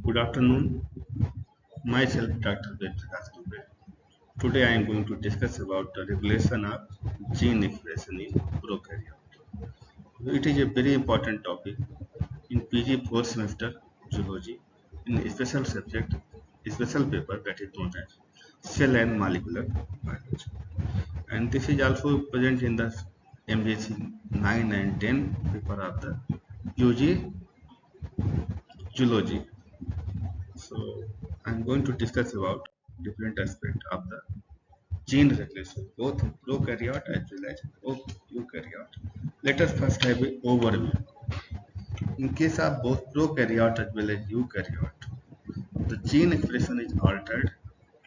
Good afternoon. Myself, Dr. Vedra. Today I am going to discuss about the regulation of gene expression in prokaryote. It is a very important topic in PG 4th semester zoology in a special subject, a special paper that is known as cell and molecular biology. And this is also present in the MJC 9 and 10 paper of the UG zoology. So I'm going to discuss about different aspects of the gene regulation, both in prokaryote as well as eukaryote. Let us first have an overview. In case of both prokaryote as well as eukaryote, the gene expression is altered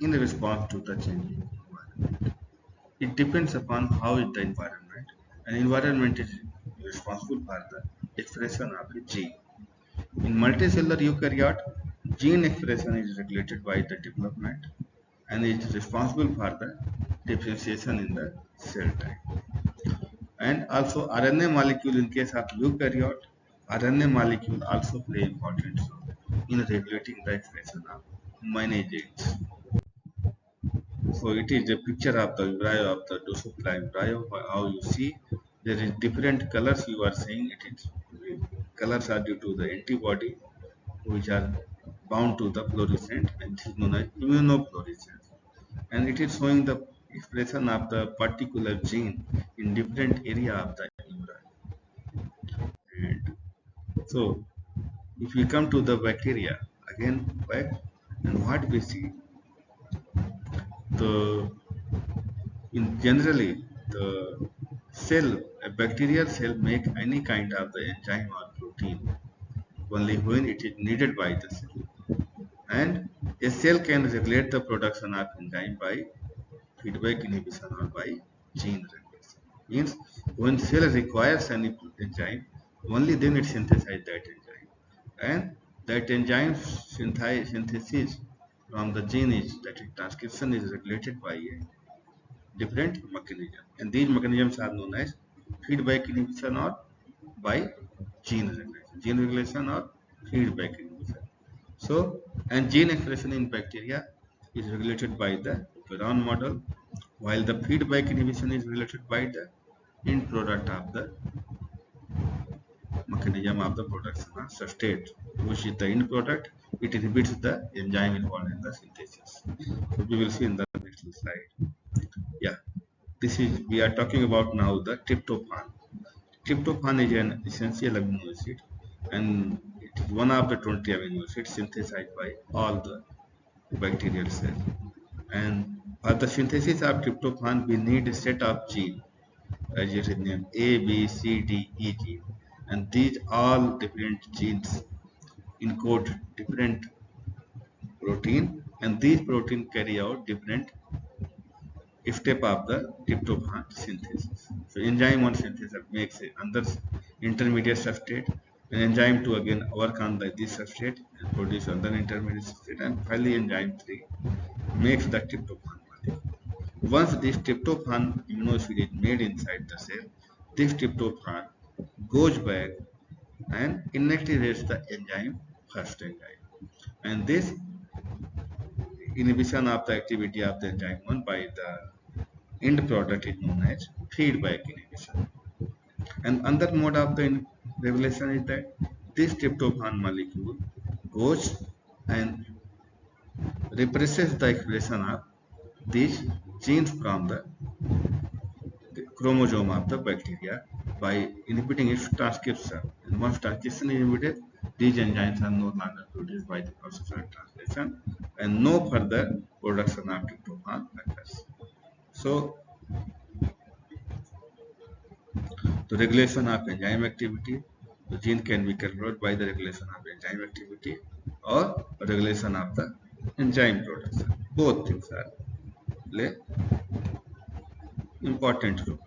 in response to the changing environment. It depends upon how is the environment, and environment is responsible for the expression of the gene. In multicellular eukaryote, gene expression is regulated by the development and is responsible for the differentiation in the cell type. And also RNA molecule in case of eukaryote, RNA molecule also play important role in regulating the expression of many genes. So it is a picture of the embryo of the Drosophila embryo. How you see there is different colors you are seeing. It is colors are due to the antibody which are bound to the fluorescent and is known as immunofluorescence. And it is showing the expression of the particular gene in different area of the embryo. And so if we come to the bacteria again back, and what we see, the in generally the cell, a bacterial cell make any kind of the enzyme or protein only when it is needed by the cell, and a cell can regulate the production of enzyme by feedback inhibition or by gene regulation. Means when cell requires any enzyme, only then it synthesizes that enzyme, and that enzyme synthesis from the gene is, that is transcription, is regulated by a different mechanism, and these mechanisms are known as feedback inhibition or by gene regulation or feedback inhibition. So, and gene expression in bacteria is regulated by the Operon model, while the feedback inhibition is related by the end product of the mechanism of the production of substrate, which is the end product. It inhibits the enzyme involved in the synthesis. So we will see in the next slide. Yeah, this is, we are talking about now the tryptophan. Tryptophan is an essential amino acid, and it is one of the 20 amino acids synthesized by all the bacterial cells. And for the synthesis of tryptophan, we need a set of genes, as it is named A, B, C, D, E gene, and these all different genes encode different protein, and these protein carry out different step of the tryptophan synthesis. So enzyme 1 synthesis makes another intermediate substrate, an enzyme 2 again work on this substrate and produce another intermediate substrate, and finally enzyme 3 makes the tryptophan molecule. Once this tryptophan amino acid is made inside the cell, this tryptophan goes back and inactivates the enzyme, first enzyme, and this inhibition of the activity of the enzyme 1 by the end product is known as feedback inhibition. And another mode of the regulation is that this tryptophan molecule goes and represses the expression of these genes from the chromosome of the bacteria by inhibiting its transcription. And once transcription is inhibited, these enzymes are no longer produced by the process of translation, and no further production of tryptophan occurs. So, the regulation of enzyme activity, the gene can be controlled by the regulation of enzyme activity or regulation of the enzyme production. Both things are play important role.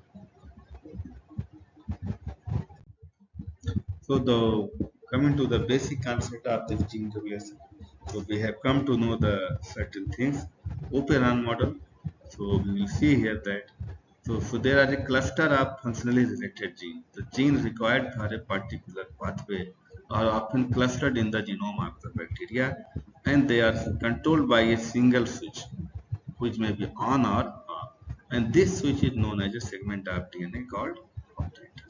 So, coming to the basic concept of this gene regulation, so we have come to know the certain things. Operon model. So we will see here that so there are a cluster of functionally related genes. The genes required for a particular pathway are often clustered in the genome of the bacteria, and they are controlled by a single switch, which may be on or off. And this switch is known as a segment of DNA called operator,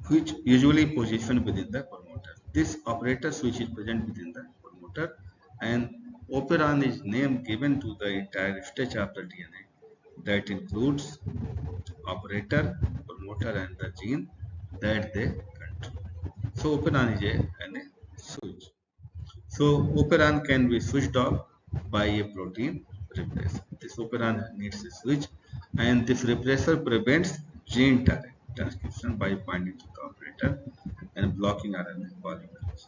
which usually positioned within the promoter. This operator switch is present within the promoter, and operon is name given to the entire stage of the DNA that includes operator, promoter, and the gene that they control. So operon is a switch. So operon can be switched off by a protein repressor. This operon needs a switch, and this repressor prevents gene transcription by binding to the operator and blocking RNA polymerase.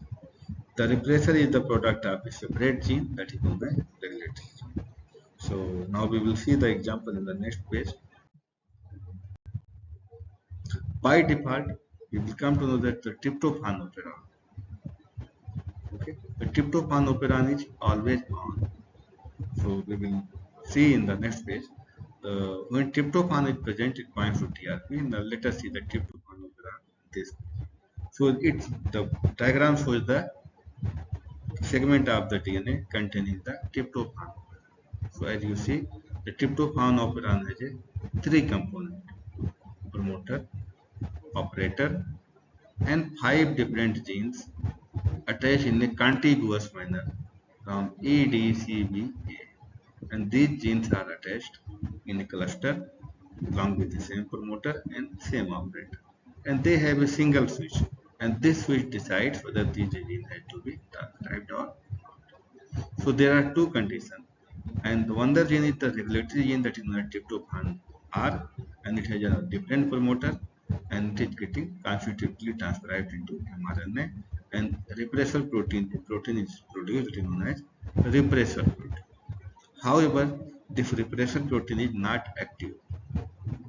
The repressor is the product of a separate gene that is known as regulatory gene. So now we will see the example in the next page. By default, we will come to know that the tryptophan operon. Okay, the tryptophan operon is always on. So we will see in the next page. When tryptophan is present, it binds to TRP. Now let us see the tryptophan operon. This. So it's the diagram shows the segment of the DNA containing the tryptophan. So as you see, the tryptophan operon has a three component: promoter, operator, and five different genes attached in a contiguous manner from EDCBA, and these genes are attached in a cluster along with the same promoter and same operator, and they have a single switch, and this switch decides whether these genes have to be transcribed or not. So there are two conditions, and one the gene is the regulatory gene that is known as tryptophan R, and it has a different promoter, and it is getting constitutively transcribed into mRNA, and repressor protein, the protein is produced, it is known as repressor protein. However, this repressor protein is not active.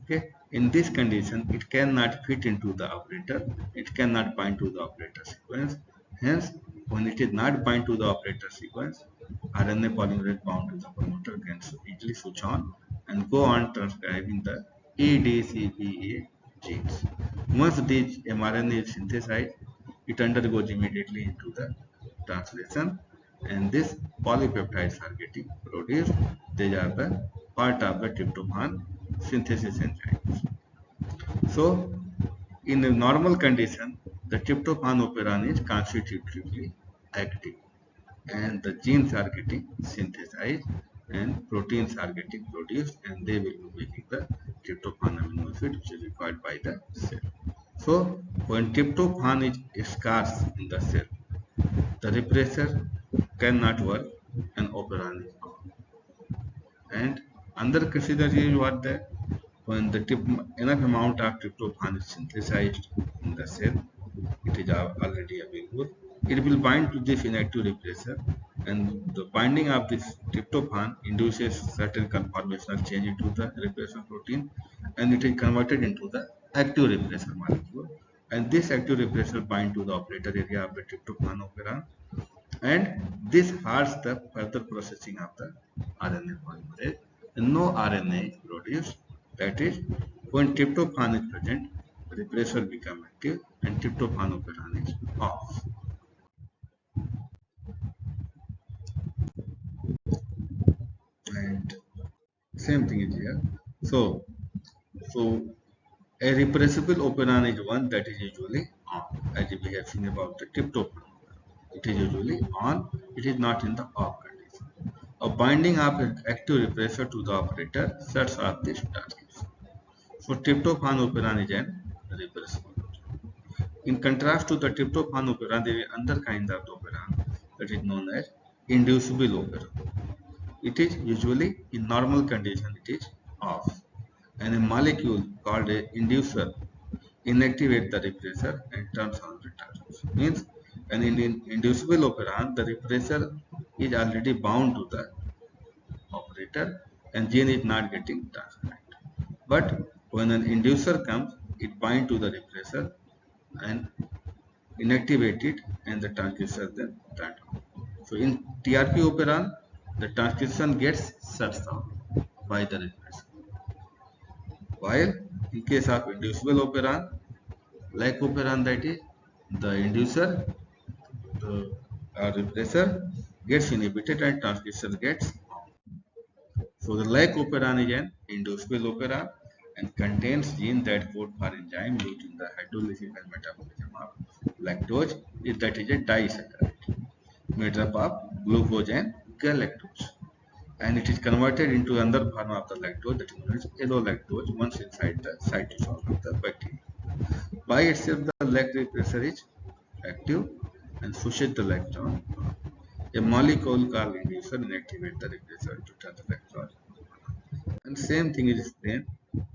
Okay, in this condition, it cannot fit into the operator. It cannot bind to the operator sequence. Hence, when it is not bind to the operator sequence, RNA polymerase bound to the promoter can easily switch on and go on transcribing the EDCBA genes. Once this mRNA is synthesized, it undergoes immediately into the translation, and these polypeptides are getting produced. They are the part of the tryptophan synthesis enzymes. So, in a normal condition, the tryptophan operon is constitutively active, and the genes are getting synthesized, and proteins are getting produced, and they will be making the tryptophan amino acid which is required by the cell. So, when tryptophan is scarce in the cell, the repressor cannot work and operon is on. And another consideration was that when the enough amount of tryptophan is synthesized in the cell, it is already available. It will bind to this inactive repressor, and the binding of this tryptophan induces certain conformational change into the repressor protein, and it is converted into the active repressor molecule. And this active repressor binds to the operator area of the tryptophan operon, and this halts the further processing of the RNA polymerase, and no RNA is produced. That is, when tryptophan is present, repressor becomes active and tryptophan operon is off. And same thing is here. So a repressible operon is one that is usually on, as we have seen about the tryptophan. It is usually on, it is not in the off condition. A binding of an active repressor to the operator sets off this transcription. So tryptophan operon is an repressible. In contrast to the tryptophan operon, there is another kind of operon that is known as inducible operon. It is usually in normal condition it is off, and a molecule called a inducer inactivates the repressor and turns on the transcription. Means an inducible operon, the repressor is already bound to the operator and gene is not getting transcribed. But when an inducer comes, it binds to the repressor and inactivate it, and the transcription then turned on. So in TRP operon, the transcription gets shut down by the repressor. While in case of inducible operon, like operon, that is, the inducer, the repressor gets inhibited and transcription gets. So the Lac Operon is an inducible operon and contains genes that code for enzyme used in the hydrolysis and metabolism of lactose. That is a disaccharide made up of glucose and galactose, and it is converted into another form of the lactose, that is known as allolactose, once inside the cytosol of the bacteria. By itself, the lac repressor is active and pushes the lactone. A molecule called inducer inactivates the repressor to turn the lactose. And same thing is explained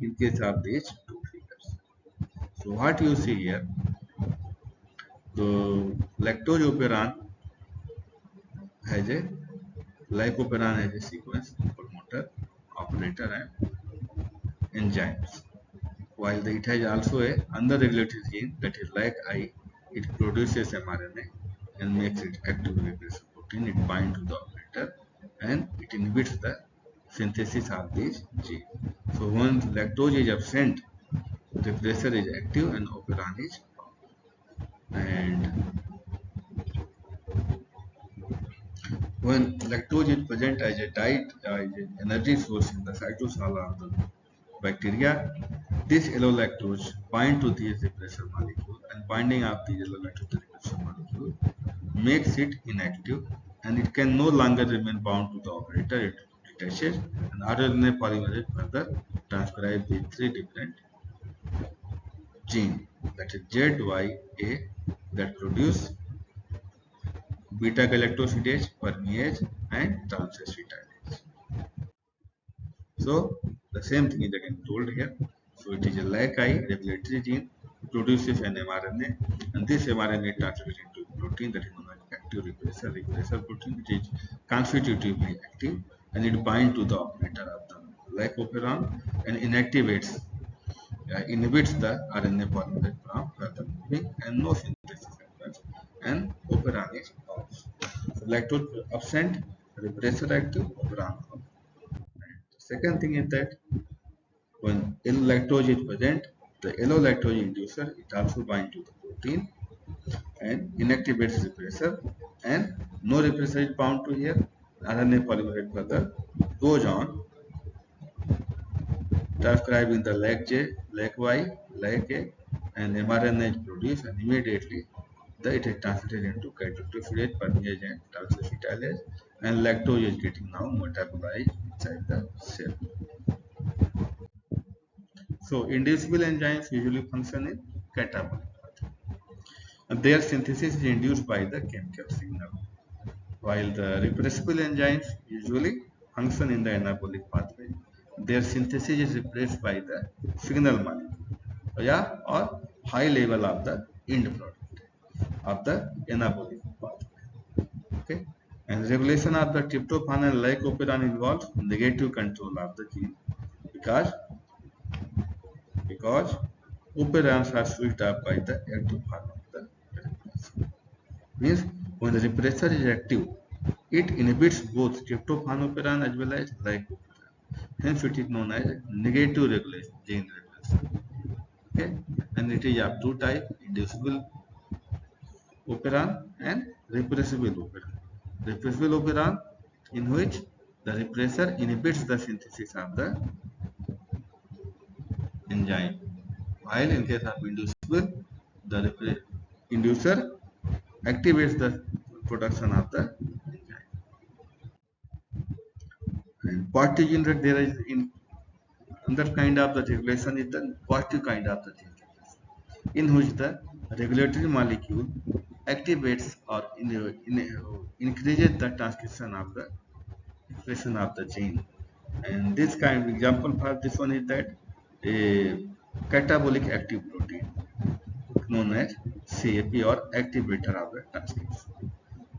in case of these two figures. So what you see here, the lactose operon has a Lac Operon has a sequence, promoter, operator, and enzymes. While it has also a under-regulatory gene, that is like I, it produces mRNA and makes it active repressor protein. It binds to the operator and it inhibits the synthesis of this gene. So when lactose is absent, repressor is active and operon is off. And when lactose is present as a diet, as an energy source in the cytosol of the bacteria, this allolactose bind to this repressor molecule, and binding of the allolactose to the repressor molecule makes it inactive, and it can no longer remain bound to the operator. It detaches, and RNA polymerase further transcribe the three different genes, that is Z, Y, A, that produce beta galactosidase, permease, and transacetylase. So the same thing is again told here. So it is a LAC-I regulatory gene, produces an mRNA, and this mRNA translates into protein, that is known as active repressor protein, which is constitutively active, and it binds to the operator of the Lac Operon and inhibits the RNA polymerase from further moving, and no synthesis happens, and operon is off. So lactose absent, repressor active, operon off. The second thing is that when L-lactose is present, the allolactose inducer, it also binds to the protein and inactivates repressor, and no repressor is bound to here. RNA polymerase further goes on transcribing the leg J, leg Y, leg A, and mRNA is produced, and immediately it is translated into galactosidase, permease, and transacetylase, and lactose is getting now metabolized inside the cell. So inducible enzymes usually function in catabolic pathway, and their synthesis is induced by the chemical signal, while the repressible enzymes usually function in the anabolic pathway. Their synthesis is replaced by the signal molecule, or high level of the end product of the anabolic pathway. Okay, and regulation of the tryptophan and Lac Operon involves negative control of the gene, because operons are switched off by the active form of the repressor. Means when the repressor is active, it inhibits both tryptophan operon as well as Lac Operon. Hence it is known as negative regulation, gene regulation. Okay, and it is of two types: inducible operon and repressible operon. Repressible operon, in which the repressor inhibits the synthesis of the enzyme, while in case of inducible, the inducer activates the production of the enzyme. And positive gene regulation, there is in another kind of the regulation is the positive kind of the gene regulation, in which the regulatory molecule activates or increases the transcription of the expression of the gene. And this kind of example for this one is that a catabolic active protein known as CAP, or activator of the transcription.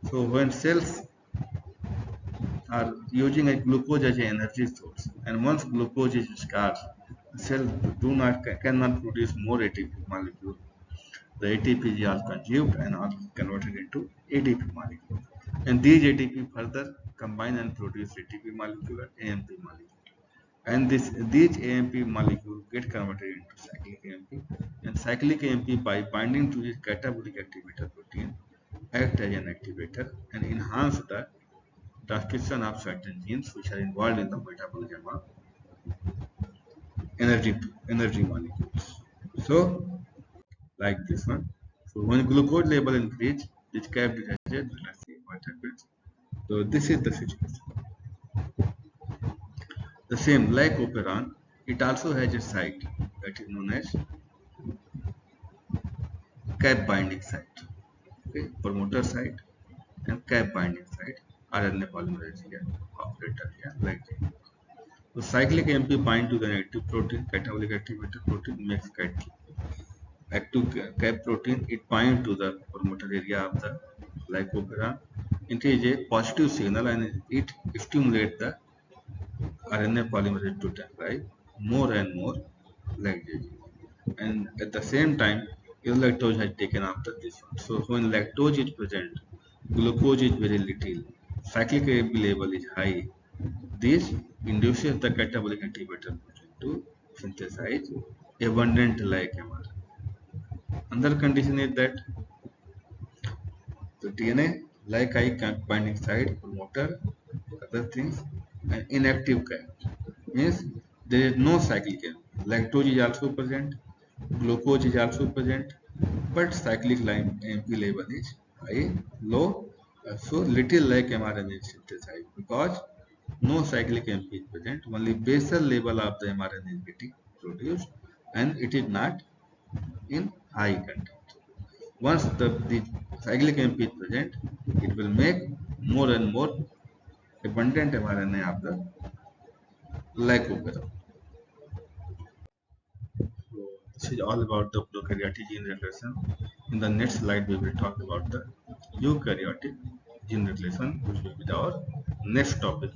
So when cells are using a glucose as an energy source, and once glucose is scarce, cells cannot produce more ATP molecule. The ATP are consumed and are converted into ADP molecule, and these ATP further combine and produce ATP molecule and AMP molecule, and these AMP molecules get converted into cyclic AMP, and cyclic AMP by binding to its catabolic activator protein act as an activator and enhance the transcription of certain genes which are involved in the metabolism of energy energy molecules. So like this one. So when glucose level increase, this cap detaches, let's see what happens. So this is the situation. The same like operon, it also has a site that is known as cap binding site. Okay, promoter site and cap binding site, RNA polymerase here, operator here, like that. So cyclic AMP bind to the active protein, catabolic activator protein makes active cap protein. It bind to the promoter area of the Lac Operon. It is a positive signal and it stimulates the RNA polymerase to reply more and more like this. And at the same time, lactose has taken after this one. So when lactose is present, glucose is very little, cyclic AMP level is high. This induces the catabolic activator protein to synthesize abundant like mRNA. Another condition is that the DNA, like I binding site, promoter, other things, and inactive cap means there is no cyclic AMP. Lactose is also present, glucose is also present, but cyclic line AMP level is high, low, so little like mRNA is synthesized because no cyclic AMP is present. Only basal level of the mRNA is getting produced, and it is not in high content. Once the cyclic AMP is present, it will make more and more abundant mRNA of the Lac Operon. So this is all about the prokaryotic gene regulation. In the next slide, we will talk about the eukaryotic gene regulation, which will be our next topic.